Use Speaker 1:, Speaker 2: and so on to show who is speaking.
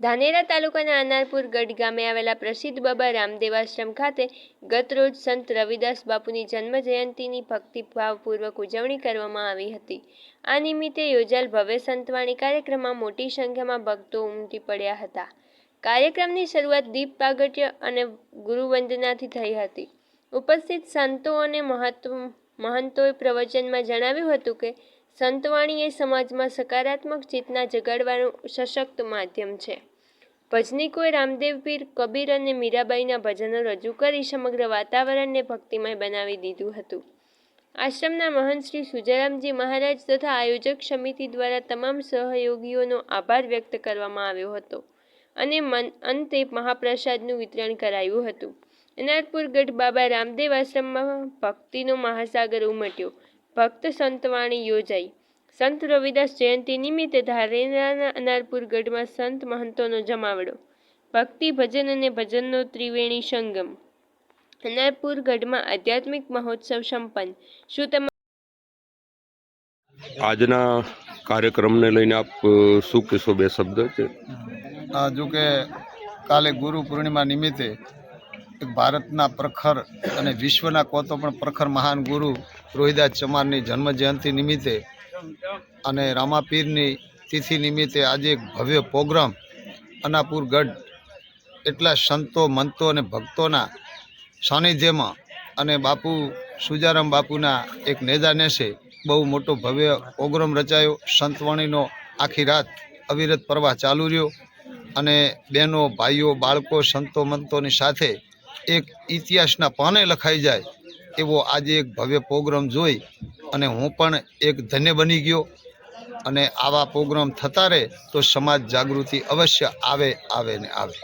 Speaker 1: ધાનેરા તાલુકાના અનારપુર ગઢ ગામે આવેલા પ્રસિદ્ધ બાબા રામદેવ આશ્રમ ખાતે ગતરોજ સંત રવિદાસ બાપુની જન્મ જયંતિની ભક્તિભાવપૂર્વક ઉજવણી કરવામાં આવી હતી। આ નિમિત્તે યોજાયેલ ભવ્ય સંતવાણી કાર્યક્રમમાં મોટી સંખ્યામાં ભક્તો ઉમટી પડ્યા હતા। કાર્યક્રમની શરૂઆત દીપ પ્રાગટ્ય અને ગુરુવંદનાથી થઈ હતી। ઉપસ્થિત સંતો અને મહંતોએ પ્રવચનમાં જણાવ્યું હતું કે સંતવાણી એ સમાજમાં સકારાત્મક ચેતના જગાડવાનું સશક્ત માધ્યમ છે। ભજનીકોએ રામદેવ પીર, કબીર અને મીરાબાઈના ભજનો રજૂ કરી સમગ્ર વાતાવરણને ભક્તિમય બનાવી દીધું હતું। આશ્રમના મહંત શ્રી સુજરામજી મહારાજ તથા આયોજક સમિતિ દ્વારા તમામ સહયોગીઓનો આભાર વ્યક્ત કરવામાં આવ્યો હતો અને અંતે મહાપ્રસાદનું વિતરણ કરાયું હતું। અનારપુર ગઢ બાબા રામદેવ આશ્રમમાં ભક્તિનો મહાસાગર ઉમટ્યો। ભક્ત સંતવાણી યોજાઈ। સંત રવિદાસ જયંતિ નિમિત્તે ધાનેરાના અનારપુર ગઢમાં સંત મહંતોનો જમાવડો। ભક્તિ, ભજન અને ભજનનો ત્રિવેણી સંગમ। અનારપુર ગઢમાં આધ્યાત્મિક મહોત્સવ સંપન્ન। શું તમે
Speaker 2: આજના કાર્યક્રમને લઈને આપ શું કહેશો? બે શબ્દ છે।
Speaker 3: જો કે કાલે ગુરુ પૂર્ણિમા નિમિત્તે એક ભારતના પ્રખર અને વિશ્વના કહો તો પણ પ્રખર મહાન ગુરુ રોહિદાસ ચમારની જન્મ જયંતિ નિમિત્તે અને રામાપીરની તિથિ નિમિત્તે આજે એક ભવ્ય પ્રોગ્રામ અનારપુર ગઢ એટલા સંતો, મંતો અને ભક્તોના સાનિધ્યમાં અને બાપુ સુજારામ બાપુના એક નેજાનેસે બહુ મોટો ભવ્ય પ્રોગ્રામ રચાયો। સંતવાણીનો આખી રાત અવિરત પ્રવાહ ચાલુ રહ્યો અને બહેનો, ભાઈઓ, બાળકો, સંતો મંતોની સાથે એક ઇતિહાસના પાને લખાઈ જાય એવો આજે એક ભવ્ય પ્રોગ્રામ જોઈ અને હું પણ એક ધન્ય બની ગયો। અને આવા પ્રોગ્રામ થતા રહે તો સમાજ જાગૃતિ અવશ્ય આવે ને આવે।